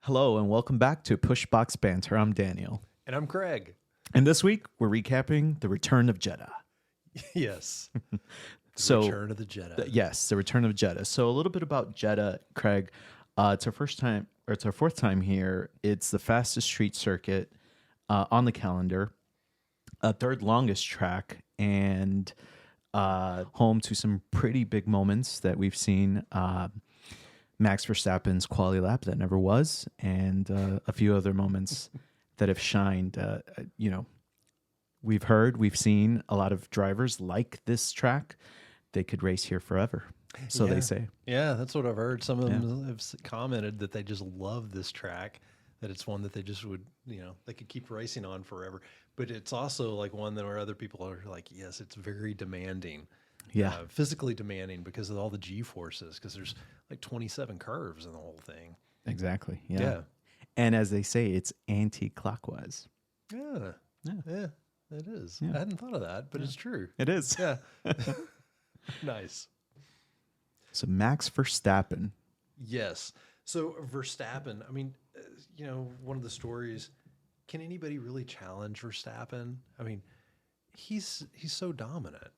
Hello and welcome back to Pushbox Banter. I'm Daniel. And I'm Craig. And this week we're recapping the return of Jeddah. Yes. So Return of the Jeddah. yes, the return of Jeddah. So a little bit about Jeddah, Craig. It's our first time, or it's our fourth time here. It's the fastest street circuit on the calendar, third longest track, and home to some pretty big moments that we've seen. Max Verstappen's quality lap that never was, and a few other moments that have shined. We've seen a lot of drivers like this track. They could race here forever, so they say. Yeah, that's what I've heard. Some of them have commented that they just love this track, that it's one that they just would, they could keep racing on forever. But it's also like one that where other people are like, yes, it's very demanding. Yeah. Physically demanding because of all the G-forces, because there's like 27 curves in the whole thing. Exactly. Yeah. And as they say, it's anti-clockwise. Yeah, it is. Yeah. I hadn't thought of that, but it's true. It is. Yeah. Nice. So Max Verstappen. Yes. So Verstappen, I mean, one of the stories, can anybody really challenge Verstappen? I mean, he's so dominant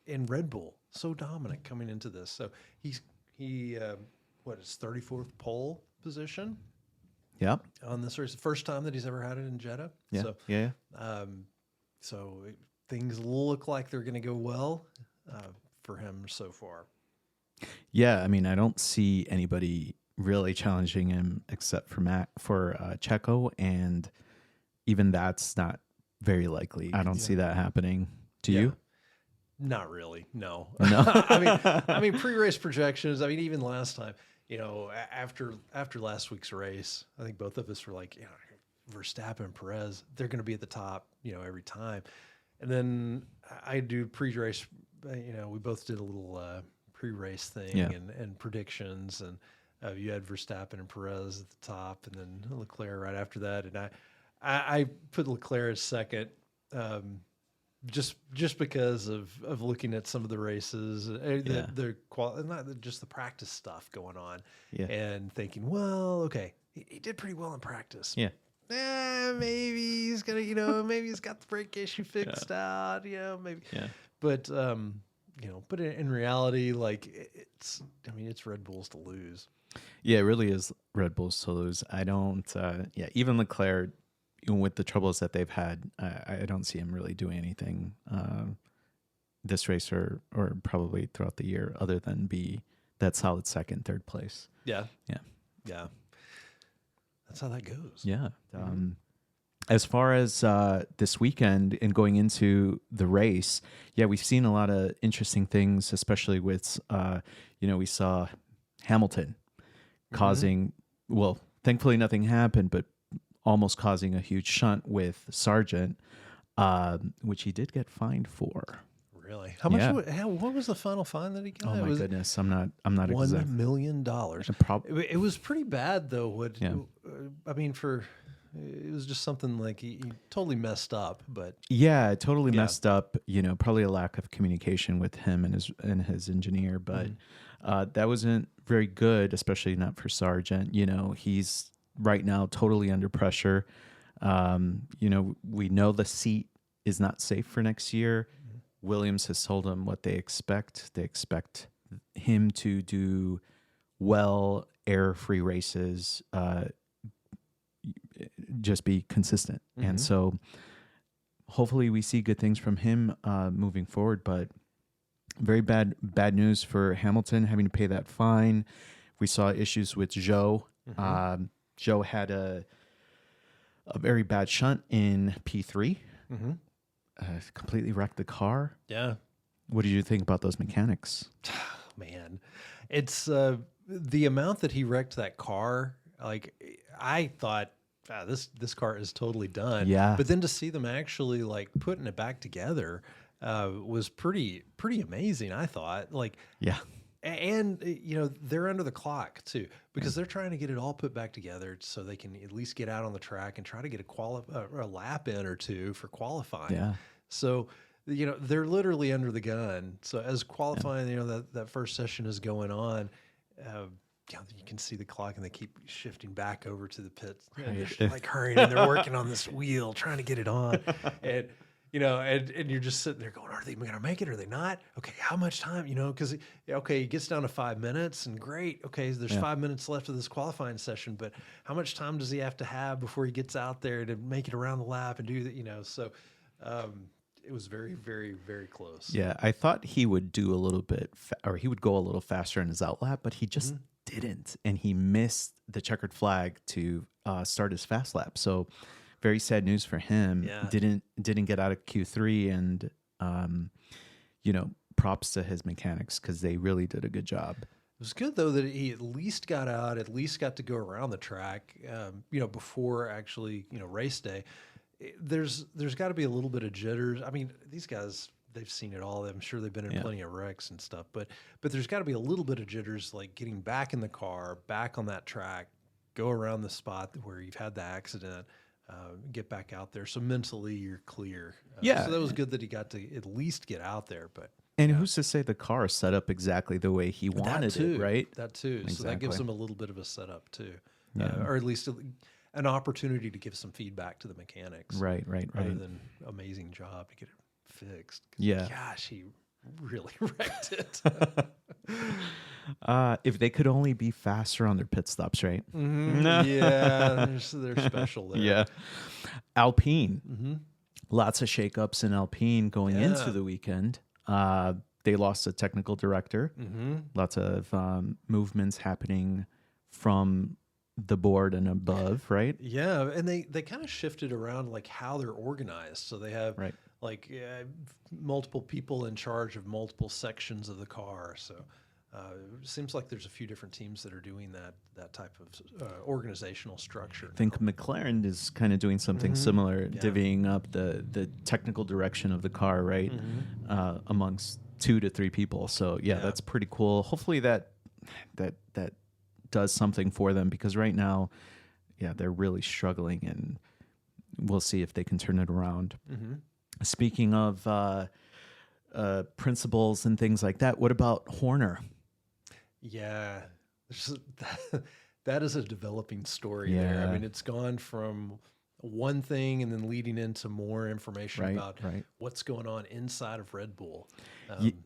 in Red Bull, so dominant coming into this. So his 34th pole position Yep. on this race, the first time that he's ever had it in Jeddah. Yeah. So, yeah. Things look like they're going to go well for him so far. Yeah. I mean, I don't see anybody really challenging him except for Checo, and even that's not very likely. I don't see that happening. Do you? Not really. No. No. I mean, pre-race projections. I mean, even last time, after last week's race, I think both of us were like, Verstappen and Perez, they're going to be at the top, every time. And then I do pre-race. We both did a little pre-race thing and predictions, and you had Verstappen and Perez at the top, and then Leclerc right after that, and I put Leclerc as second. Just because of looking at some of the races, not just the practice stuff going on, and thinking, well, okay, he did pretty well in practice. Yeah. Maybe he's gonna, maybe he's got the brake issue fixed out, maybe. Yeah. But but in reality, like it's Red Bulls to lose. Yeah, it really is Red Bulls to lose. I don't. Even Leclerc, even with the troubles that they've had, I don't see him really doing anything this race or probably throughout the year other than be that solid second, third place. Yeah. Yeah. Yeah. That's how that goes. Yeah. As far as this weekend and going into the race, we've seen a lot of interesting things, especially with, we saw Hamilton causing, well, thankfully nothing happened, but almost causing a huge shunt with Sargent, which he did get fined for. Really? How much? What was the final fine that he got? Oh my goodness, I'm not $1 million. It was pretty bad though. It was just something like he totally messed up. But totally messed up. Probably a lack of communication with him and his engineer, but that wasn't very good, especially not for Sargent. He's right now totally under pressure. We know the seat is not safe for next year. Williams has told him what they expect. They expect him to do well, error-free races, just be consistent. And so hopefully we see good things from him moving forward, but very bad news for Hamilton having to pay that fine. We saw issues with Zhou. Zhou had a very bad shunt in P3. Completely wrecked the car. Yeah. What did you think about those mechanics? Man, it's the amount that he wrecked that car. Like I thought, this car is totally done. Yeah. But then to see them actually like putting it back together was pretty amazing. I thought And they're under the clock too, because they're trying to get it all put back together so they can at least get out on the track and try to get a lap in or two for qualifying. Yeah. So, they're literally under the gun. So as qualifying, that first session is going on, you can see the clock, and they keep shifting back over to the pits, and Right. they're like hurrying, and they're working on this wheel, trying to get it on, and and you're just sitting there going, are they going to make it? Are they not? Okay, how much time? Because he gets down to 5 minutes, and great. Okay, there's Yeah. 5 minutes left of this qualifying session, but how much time does he have to have before he gets out there to make it around the lap and do that? So it was very, very, very close. Yeah, I thought he would do a little bit, or he would go a little faster in his out lap, but he just didn't, and he missed the checkered flag to start his fast lap. So, very sad news for him. Yeah. Didn't get out of Q3, and props to his mechanics because they really did a good job. It was good though that he at least got out, at least got to go around the track, before actually race day. There's got to be a little bit of jitters. I mean, these guys, they've seen it all. I'm sure they've been in plenty of wrecks and stuff, but there's got to be a little bit of jitters, like getting back in the car, back on that track, go around the spot where you've had the accident, get back out there. So mentally you're clear. So that was good that he got to at least get out there, but. And who's to say the car is set up exactly the way he wanted it, right? That too. Exactly. So that gives him a little bit of a setup too, Yeah. Or at least an opportunity to give some feedback to the mechanics. Right. Rather than amazing job to get it fixed. Yeah. Gosh, he really wrecked it. If they could only be faster on their pit stops, right? Yeah, they're special there. Yeah. Alpine. Lots of shakeups in Alpine going into the weekend. They lost a technical director. Lots of movements happening from the board and above, right? Yeah, and they kind of shifted around like how they're organized. So they have like multiple people in charge of multiple sections of the car. So it seems like there's a few different teams that are doing that type of organizational structure. I think McLaren is kind of doing something similar, divvying up the technical direction of the car, right, amongst 2 to 3 people. So that's pretty cool. Hopefully that does something for them, because right now, they're really struggling, and we'll see if they can turn it around. Speaking of principles and things like that, what about Horner? Yeah, that is a developing story there. I mean, it's gone from one thing and then leading into more information about what's going on inside of Red Bull.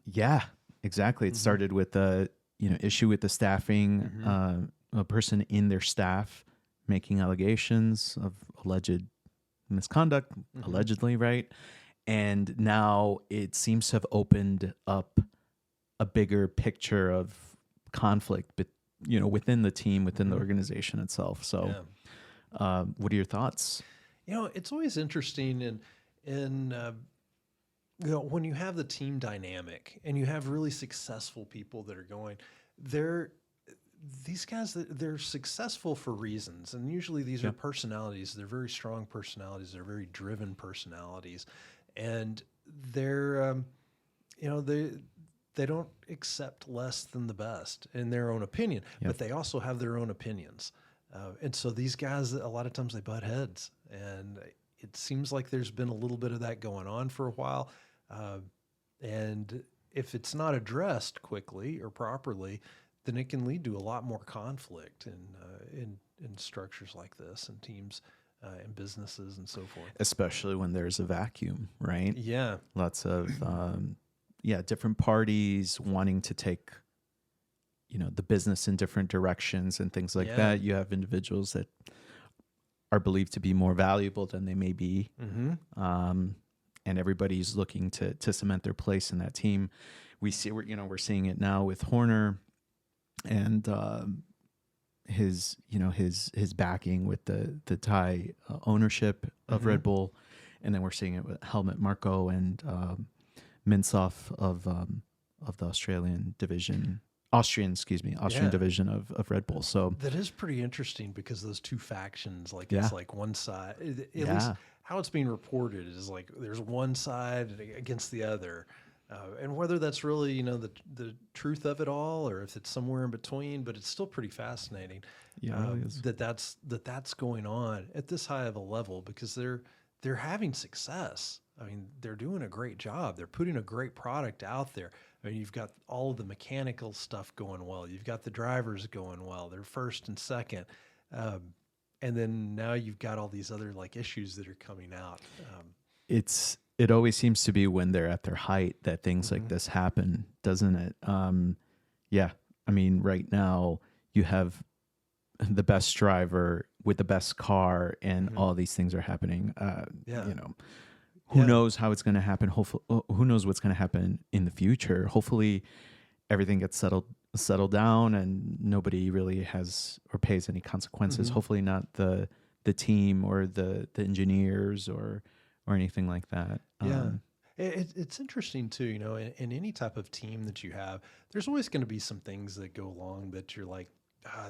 Yeah, exactly. It started with a issue with the staffing, a person in their staff making allegations of alleged misconduct, allegedly, right? And now it seems to have opened up a bigger picture of conflict, but within the team, within the organization itself. So, what are your thoughts? It's always interesting in when you have the team dynamic and you have really successful people that are going, these guys, they're successful for reasons, and usually these are personalities. They're very strong personalities. They're very driven personalities, and they're they don't accept less than the best in their own opinion, but they also have their own opinions. And so these guys, a lot of times they butt heads, and it seems like there's been a little bit of that going on for a while. And if it's not addressed quickly or properly, then it can lead to a lot more conflict in structures like this, and teams and businesses and so forth. Especially when there's a vacuum, right? Yeah. Lots of different parties wanting to take the business in different directions and things like that. You have individuals that are believed to be more valuable than they may be, and everybody's looking to cement their place in that team. We're seeing it now with Horner and his backing with the Thai ownership of Red Bull, and then we're seeing it with Helmut Marko and Minsoff of the Austrian division of Red Bull. So that is pretty interesting, because those two factions, like it's like one side, at least how it's being reported is like there's one side against the other. And whether that's really, the truth of it all, or if it's somewhere in between, but it's still pretty fascinating that's going on at this high of a level, because they're having success. I mean, they're doing a great job. They're putting a great product out there. I mean, you've got all of the mechanical stuff going well. You've got the drivers going well. They're first and second. And then now you've got all these other like issues that are coming out. It always seems to be when they're at their height that things like this happen, doesn't it? Yeah. I mean, right now you have the best driver with the best car, and all these things are happening. You know, who knows how it's going to happen? Hopefully, who knows what's going to happen in the future? Hopefully, everything gets settled down, and nobody really has or pays any consequences. Hopefully, not the team or the engineers or anything like that. Yeah. It's interesting too, you know, in any type of team that you have, there's always going to be some things that go along that you're like,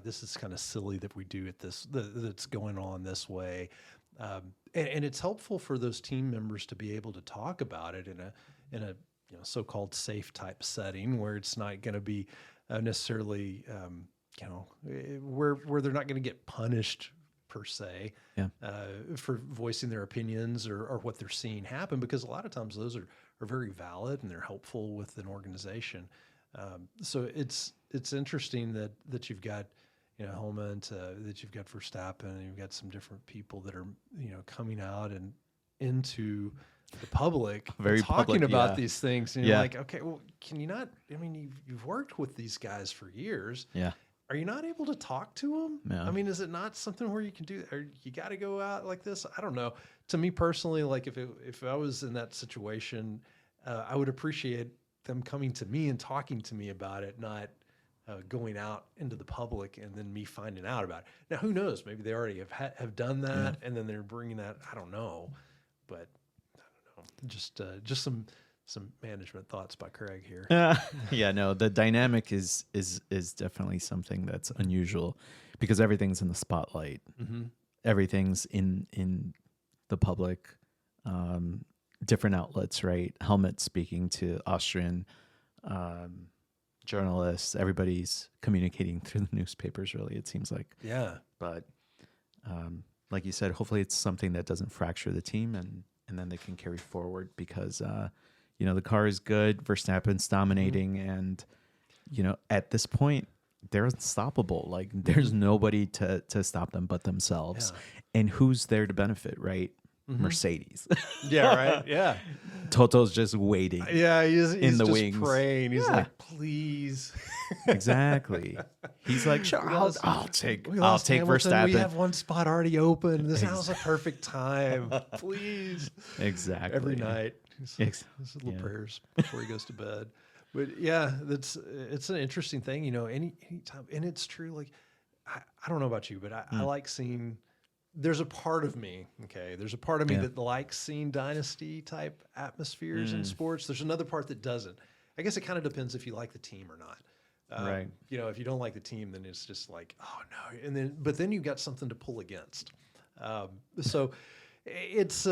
this is kind of silly that we do it that's going on this way. And it's helpful for those team members to be able to talk about it in a you know, so-called safe type setting where it's not going to be necessarily, you know, where they're not going to get punished per se, for voicing their opinions or what they're seeing happen, because a lot of times those are very valid and they're helpful with an organization. So it's interesting that you've got, you know, Helmut, that you've got Verstappen, and you've got some different people that are, you know, coming out and into the public, Very talking public, about yeah. these things. And you're like, okay, well, can you not? I mean, you've worked with these guys for years. Yeah. Are you not able to talk to them? Yeah. I mean, is it not something where you can do, or you got to go out like this? I don't know. To me personally, like if I was in that situation, I would appreciate them coming to me and talking to me about it, not going out into the public and then me finding out about it. Now, who knows? Maybe they already have done that, and then they're bringing that. I don't know, but I don't know. Just some management thoughts by Craig here. Yeah, no, the dynamic is definitely something that's unusual because everything's in the spotlight. Everything's in the public, different outlets, right? Helmut speaking to Austrian journalists. Everybody's communicating through the newspapers, really, it seems like. Yeah. But like you said, hopefully it's something that doesn't fracture the team, and then they can carry forward because you know, the car is good. Verstappen's dominating, and you know, at this point, they're unstoppable. Like, there's nobody to stop them but themselves. Yeah. And who's there to benefit, right? Mercedes. Yeah, right. Yeah. Toto's just waiting. Yeah, he's in the just wings, praying. He's like, please. Exactly. He's like, sure, I'll take Hamilton. Verstappen. We have one spot already open. This now's a perfect time. Please. Exactly. Every night. His little prayers before he goes to bed. But yeah, it's an interesting thing, you know, any time. And it's true. Like, I don't know about you, but I like seeing, there's a part of me, there's a part of me that likes seeing dynasty type atmospheres in sports. There's another part that doesn't. I guess it kind of depends if you like the team or not. Right. You know, if you don't like the team, then it's just like, oh no. But then you've got something to pull against. So it's,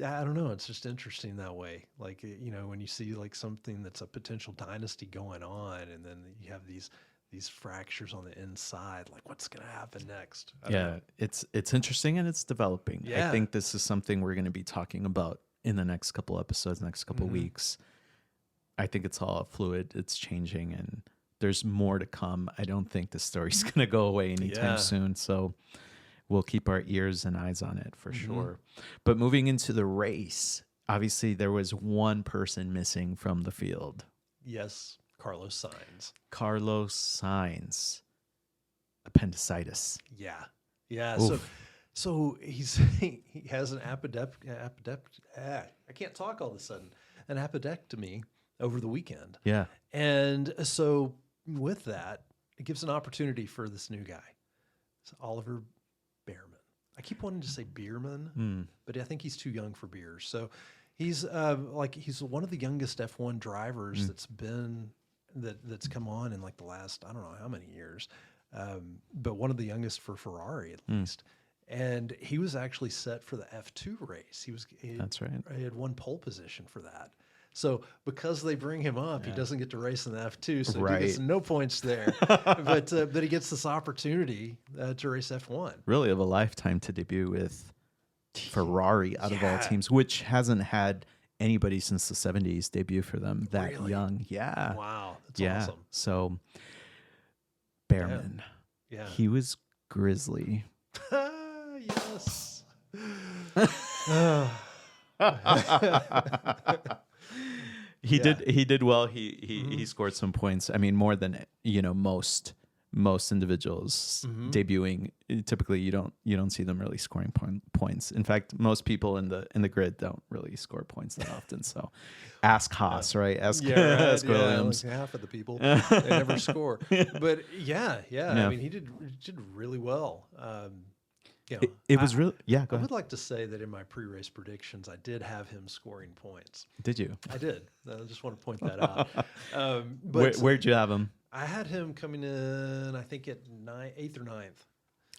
I don't know. It's just interesting that way. Like, you know, when you see like something that's a potential dynasty going on, and then you have these fractures on the inside, like what's going to happen next? I don't know. It's interesting and it's developing. Yeah. I think this is something we're going to be talking about in the next couple episodes, next couple weeks. I think it's all fluid. It's changing, and there's more to come. I don't think the story's going to go away anytime soon. So we'll keep our ears and eyes on it for sure. But moving into the race, obviously there was one person missing from the field. Yes, Carlos Sainz. Appendicitis. Yeah. Yeah. Oof. So he has an I can't talk all of a sudden. An appendectomy over the weekend. Yeah. And so with that, it gives an opportunity for this new guy. It's Oliver Bearman. I keep wanting to say Beerman, but I think he's too young for beers. So he's he's one of the youngest F1 drivers that's come on in like the last, I don't know how many years, but one of the youngest for Ferrari at least. And he was actually set for the F2 race. That's right. He had won pole position for that. So because they bring him up, he doesn't get to race in the F2, so he gets no points there. but he gets this opportunity to race F1. Really of a lifetime to debut with Ferrari out of all teams, which hasn't had anybody since the 70s debut for them that Really? young. Yeah. Wow, that's Yeah. awesome. So Bearman, Yeah. he was grizzly. Yes. He Yeah. did well. He scored some points. I mean, more than most individuals debuting. Typically, you don't see them really scoring points. In fact, most people in the grid don't really score points that often. So, ask Haas, right? Ask Williams. Like half of the people they never score. But yeah. I mean, he did really well. It was really Go I ahead. would like to say that in my pre-race predictions, I did have him scoring points. Did you? I did. I just want to point that out. But Where'd you have him? I had him coming in, I think at 8th or 9th.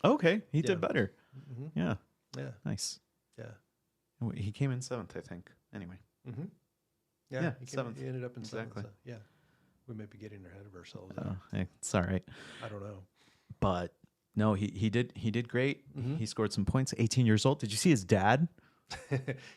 Okay, he did better. Yeah, Yeah, nice. yeah, He came in 7th, I think. Anyway. yeah. He He ended up in 7th. Exactly. So, yeah, we may be getting ahead of ourselves. It's all right. I don't know. But no, he did great. He scored some points. 18 years old. Did you see his dad?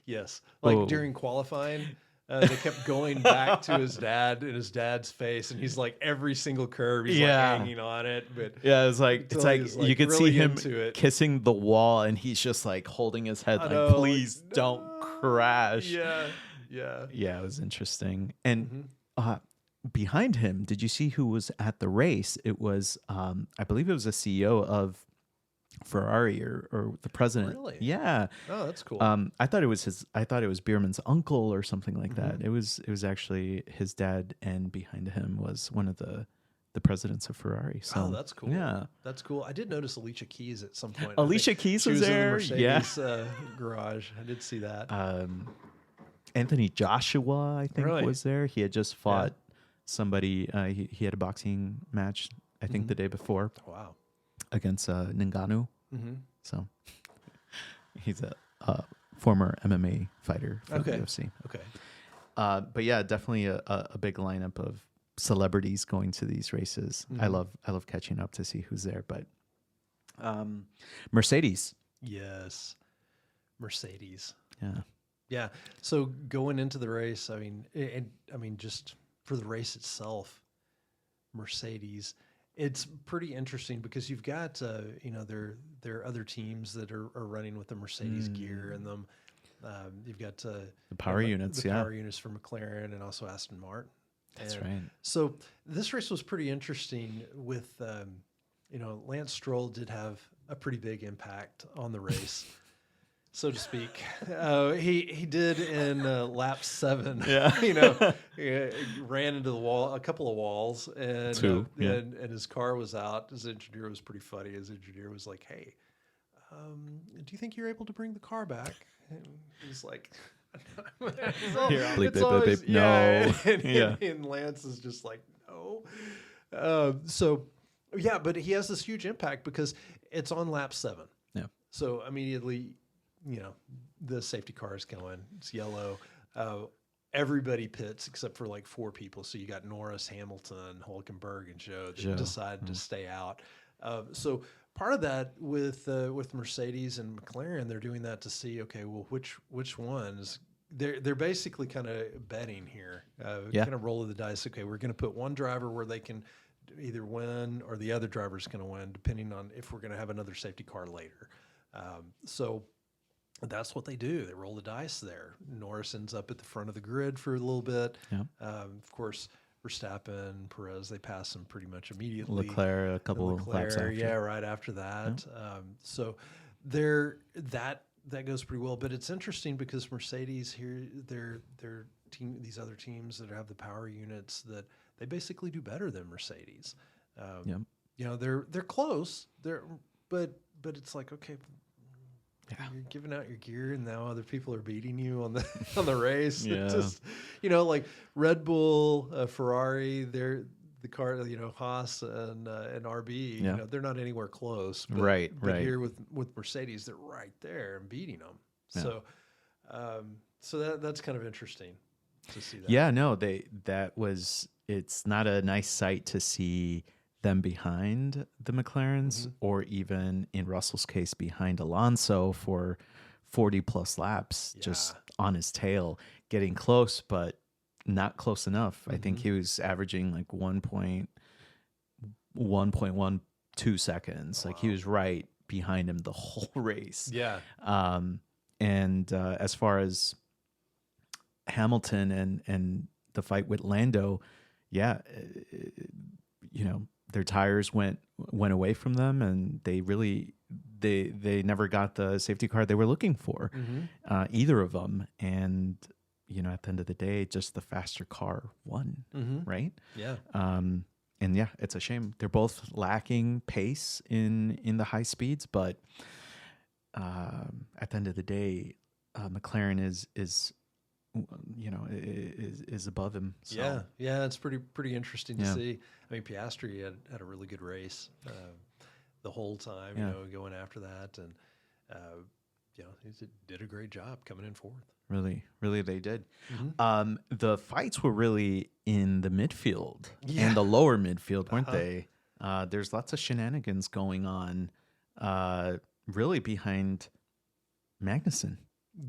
Yes, like during qualifying. They kept going back to his dad and his dad's face, and he's like every single curve, he's like hanging on it. But yeah, it's like you could really see him into it. kissing the wall, and he's just like holding his head, like, know, please don't crash. Yeah. It was interesting. And behind him, did you see who was at the race? It was, I believe it was a CEO of Ferrari or the president. Really? Yeah. Oh, that's cool. I thought it was Beerman's uncle or something like that. It was actually his dad, and behind him was one of the presidents of Ferrari. So that's cool. Yeah. That's cool. I did notice Alicia Keys at some point. Alicia Keys was there. In the Mercedes, garage. I did see that. Anthony Joshua, I think, Really? was there. He had just fought somebody. He had a boxing match, I think, the day before. Wow. Against Ngannou. So he's a former MMA fighter from the UFC. Okay. But yeah, definitely a big lineup of celebrities going to these races. I love catching up to see who's there. But Mercedes. Yes. Mercedes. Yeah. Yeah. So going into the race, I mean, just for the race itself, Mercedes, it's pretty interesting because you've got, there are other teams that are running with the Mercedes gear in them. You've got the power units, power units for McLaren and also Aston Martin. That's right. So this race was pretty interesting with, Lance Stroll did have a pretty big impact on the race. So to speak, he did in lap 7. Yeah, he ran into the wall, a couple of walls, and and his car was out. His engineer was pretty funny. His engineer was like, "Hey, do you think you're able to bring the car back?" And he's like, "No." And Lance is just like, "No." But he has this huge impact because it's on lap 7. Yeah. So immediately, the safety car is going. It's yellow. Everybody pits except for like 4 people. So you got Norris, Hamilton, Hülkenberg, and Zhou that decided to stay out. So part of that with Mercedes and McLaren, they're doing that to see, okay, well, which ones? They're basically kind of betting here, kind of rolling the dice. Okay, we're going to put one driver where they can either win or the other driver's going to win, depending on if we're going to have another safety car later. So that's what they do. They roll the dice there. Norris ends up at the front of the grid for a little bit. Yeah. Of course, Verstappen, Perez, they pass them pretty much immediately. Leclerc, a couple of laps after. Yeah, right after that. Yeah. So that goes pretty well. But it's interesting because Mercedes here, their team, these other teams that have the power units, that they basically do better than Mercedes. They're close. But it's like, okay, you're giving out your gear, and now other people are beating you on the race. Yeah. Just, like Red Bull, Ferrari, they're the car, Haas and RB. They're not anywhere close. But, right. Here with Mercedes, they're right there and beating them. Yeah. So that's kind of interesting to see that. Yeah, no, it's not a nice sight to see them behind the McLarens, or even in Russell's case behind Alonso for 40 plus laps, just on his tail, getting close, but not close enough. I think he was averaging like 1.12 seconds. Like he was right behind him the whole race. Yeah. And as far as Hamilton and the fight with Lando, yeah, their tires went away from them, and they never got the safety car they were looking for, either of them. And at the end of the day, just the faster car won, right? Yeah. And yeah, it's a shame. They're both lacking pace in the high speeds, but at the end of the day, McLaren is above him. So. Yeah, it's pretty interesting to see. I mean, Piastri had a really good race the whole time, going after that, and he did a great job coming in fourth. Really, they did. The fights were really in the midfield and the lower midfield, weren't they? There's lots of shenanigans going on, really behind Magnussen.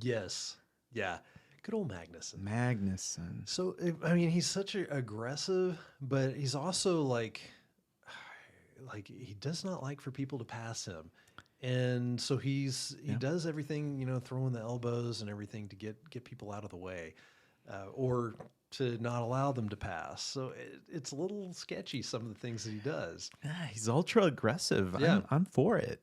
Yes. Yeah. Good old Magnussen. So, I mean, he's such an aggressive, but he's also like he does not like for people to pass him. And so he does everything, throwing the elbows and everything to get people out of the way, or to not allow them to pass. So it's a little sketchy, some of the things that he does. Yeah, he's ultra aggressive. Yeah. I'm for it.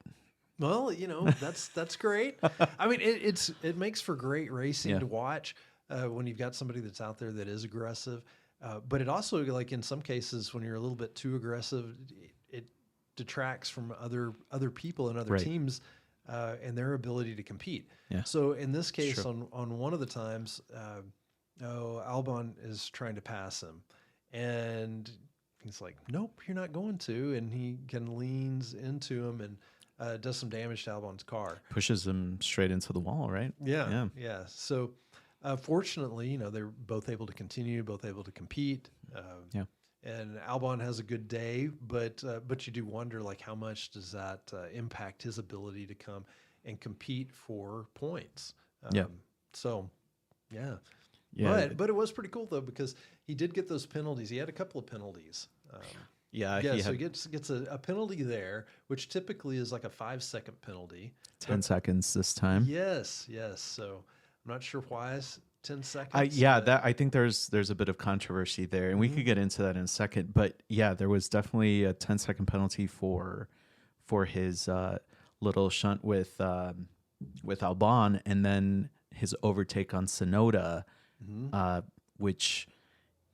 Well, that's great. I mean, it makes for great racing to watch when you've got somebody that's out there that is aggressive. But it also, like in some cases, when you're a little bit too aggressive, it detracts from other people and other teams and their ability to compete. Yeah. So in this case, on one of the times, Albon is trying to pass him, and he's like, "Nope, you're not going to," and he kind of leans into him and does some damage to Albon's car. Pushes him straight into the wall, right? Yeah. So fortunately, they're both able to continue, both able to compete. And Albon has a good day, but you do wonder, like, how much does that impact his ability to come and compete for points? So, yeah. But it was pretty cool though, because he did get those penalties. He had a couple of penalties. So he gets a penalty there, which typically is like a 5-second penalty. 10 seconds this time. Yes. So I'm not sure why it's 10 seconds. I think there's a bit of controversy there, and we could get into that in a second. But yeah, there was definitely a 10-second penalty for his little shunt with Albon, and then his overtake on Tsunoda, which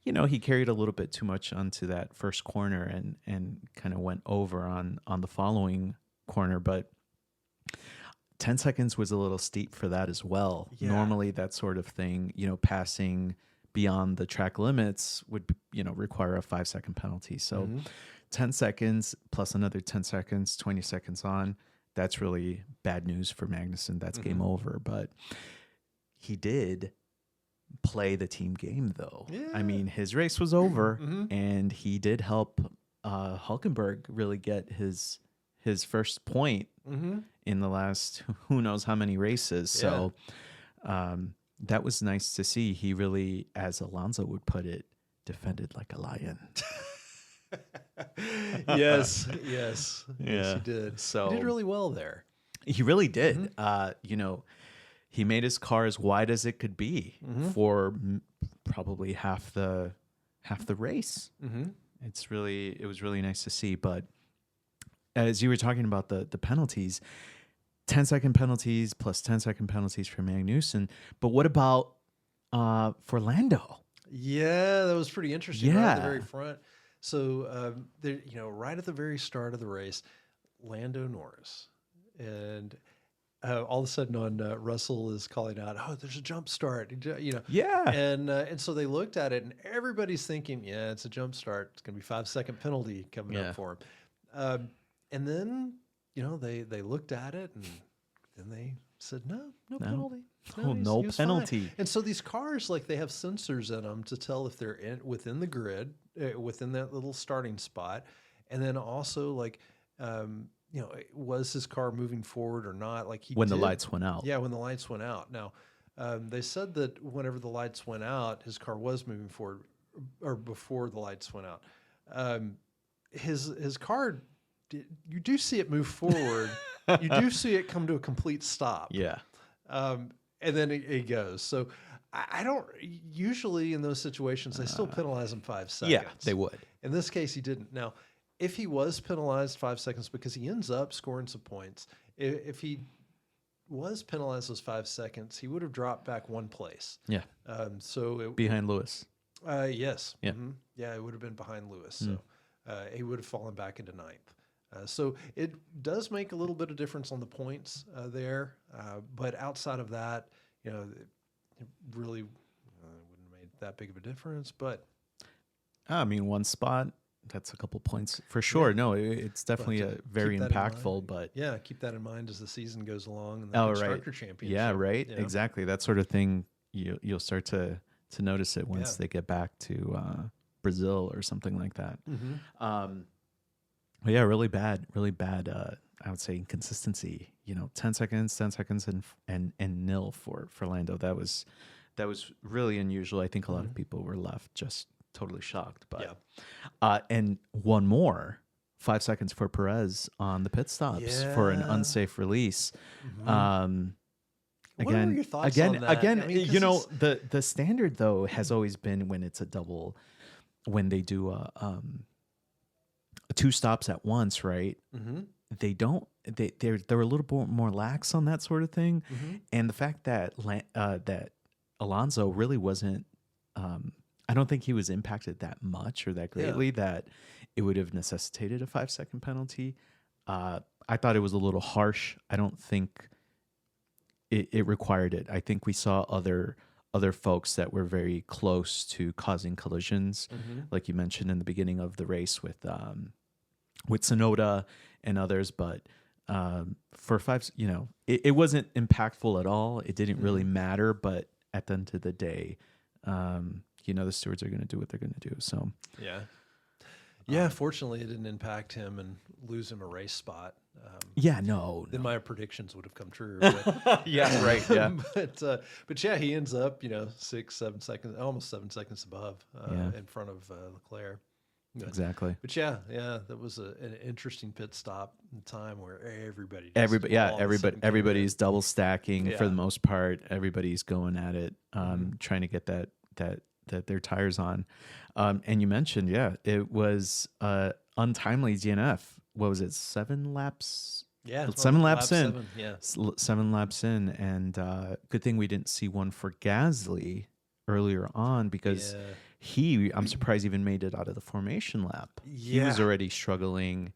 he carried a little bit too much onto that first corner and kind of went over on the following corner, but 10 seconds was a little steep for that as well. Yeah. Normally that sort of thing, passing beyond the track limits would, require a 5-second penalty. So 10 seconds plus another 10 seconds, 20 seconds on, that's really bad news for Magnussen. That's game over. But he did play the team game though. Yeah. I mean, his race was over and he did help Hülkenberg really get his first point in the last who knows how many races. So that was nice to see. He really, as Alonso would put it, defended like a lion. Yes, he did. So he did really well there. He really did. He made his car as wide as it could be for probably half the race. It was really nice to see. But as you were talking about the penalties, 10-second penalties plus 10-second penalties for Magnussen. But what about for Lando? Yeah, that was pretty interesting. Right at the very front. So, right at the very start of the race, Lando Norris, and all of a sudden on Russell is calling out, "Oh, there's a jump start," Yeah. And so they looked at it, and everybody's thinking, "Yeah, it's a jump start. It's going to be 5-second penalty coming up for him." And then they looked at it, and then they said, "No penalty. No penalty." Fine. And so these cars, like, they have sensors in them to tell if they're within the grid, within that little starting spot, and then also like. Was his car moving forward or not? Like when the lights went out. Yeah, when the lights went out. Now, They said that whenever the lights went out, his car was moving forward, or before the lights went out. His car, you do see it move forward. You do see it come to a complete stop. Yeah. And then it goes. So I don't usually in those situations they still penalize him 5 seconds. Yeah, they would. In this case, he didn't. Now, if he was penalized 5 seconds because he ends up scoring some points, if he was penalized those 5 seconds, he would have dropped back one place. Yeah. Behind Lewis. Yes. Yeah. Mm-hmm. Yeah, it would have been behind Lewis. So he would have fallen back into ninth. So it does make a little bit of difference on the points there. But outside of that, it really wouldn't have made that big of a difference. But I mean, one spot, that's a couple points for sure. Yeah. No, it's definitely a very impactful, but yeah, keep that in mind as the season goes along and the constructor championship. Yeah, right. Exactly. That sort of thing, you'll start to notice it once they get back to Brazil or something like that. Mm-hmm. But yeah, really bad. I would say inconsistency. 10 seconds, and nil for Lando. That was really unusual. I think a lot of people were left just totally shocked. But and one more 5 seconds for Perez on the pit stops for an unsafe release. Mm-hmm. What were your thoughts on that? Again, the standard though has always been when it's a double, when they do two stops at once, right? Mm-hmm. They're a little bit more lax on that sort of thing, and the fact that that Alonso really wasn't, I don't think he was impacted that much or that greatly that it would have necessitated a 5 second penalty. I thought it was a little harsh. I don't think it required it. I think we saw other folks that were very close to causing collisions, like you mentioned in the beginning of the race with Tsunoda and others. But for five, it wasn't impactful at all. It didn't really matter. But at the end of the day, the stewards are going to do what they're going to do. So fortunately, it didn't impact him and lose him a race spot. No. Then my predictions would have come true. But, yeah, right. Yeah, but yeah, he ends up 6, 7 seconds, almost 7 seconds above in front of Leclerc. Exactly. But that was an interesting pit stop in time where everybody's double stacking for the most part. Everybody's going at it, trying to get that their tires on. And you mentioned, it was untimely DNF. What was it? 7 laps? Yeah. 7 laps in. 7, yeah. 7 laps in. And good thing we didn't see one for Gasly earlier on, because I'm surprised, even made it out of the formation lap. He was already struggling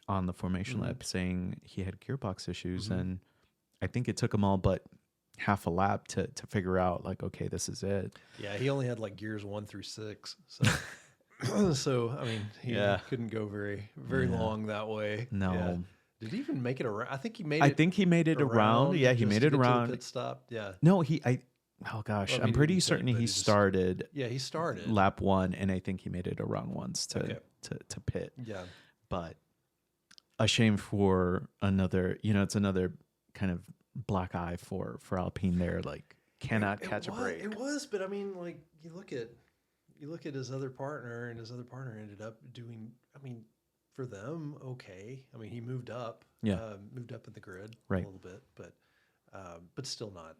on the formation lap, saying he had gearbox issues. And I think it took him all but half a lap to figure out, like, okay, this is it. Yeah, he only had like gears 1 through 6. So so I mean, he couldn't go very long that way. No. Yeah. Did he even make it around? I think he made it around. Yeah, he made it around. Pit stop. Yeah. No, I'm pretty certain he started. Yeah, he started lap 1, and I think he made it around once to pit. Yeah. But a shame for another, it's another kind of black eye for Alpine there, like cannot catch a break. It was, but I mean, like you look at his other partner, and his other partner ended up doing, I mean, for them, okay. I mean, he moved up in the grid a little bit, but still not,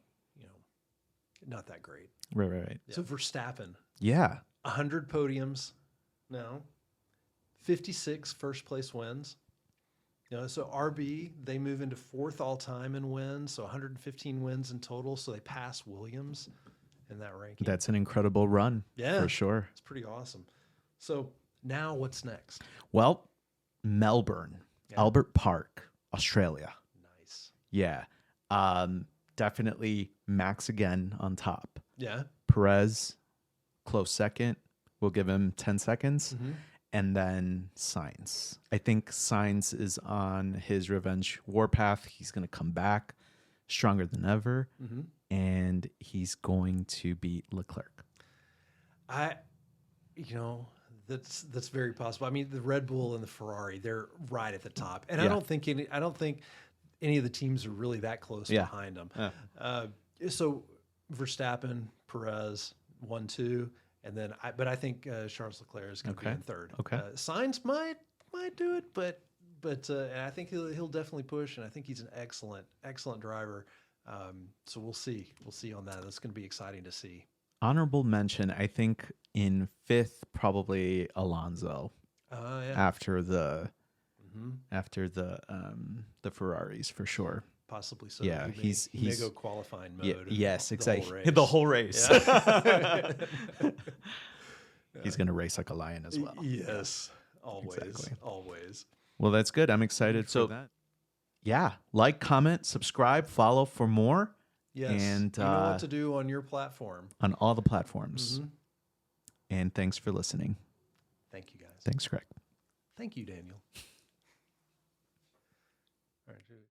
not that great. Right. So Verstappen, 100 podiums now, 56 first place wins. So RB, they move into 4th all time in wins, so 115 wins in total. So they pass Williams in that ranking. That's an incredible run, for sure. It's pretty awesome. So now what's next? Well, Melbourne, Albert Park, Australia. Nice. Yeah. Definitely Max again on top. Yeah. Perez, close second. We'll give him 10 seconds. And then Sainz. I think Sainz is on his revenge warpath. He's going to come back stronger than ever, and he's going to beat Leclerc. That's very possible. I mean, the Red Bull and the Ferrari, they're right at the top, and I don't think any of the teams are really that close behind them. Yeah. So Verstappen, Perez, 1-2, and then I think Charles Leclerc is going to be in third. Okay. Sainz might do it, but and I think he'll definitely push, and I think he's an excellent driver. So we'll see on that. That's going to be exciting to see. Honorable mention, I think in fifth, probably Alonso. Yeah. After the Ferraris for sure. Possibly so. Yeah, he may he's go qualifying mode. Yes, exactly. The whole race. Yeah. He's going to race like a lion as well. Yes, always, Exactly. always. Well, that's good. I'm excited for that. Yeah, like, comment, subscribe, follow for more. Yes, and you know what to do on your platform. On all the platforms. Mm-hmm. And thanks for listening. Thank you, guys. Thanks, Craig. Thank you, Daniel.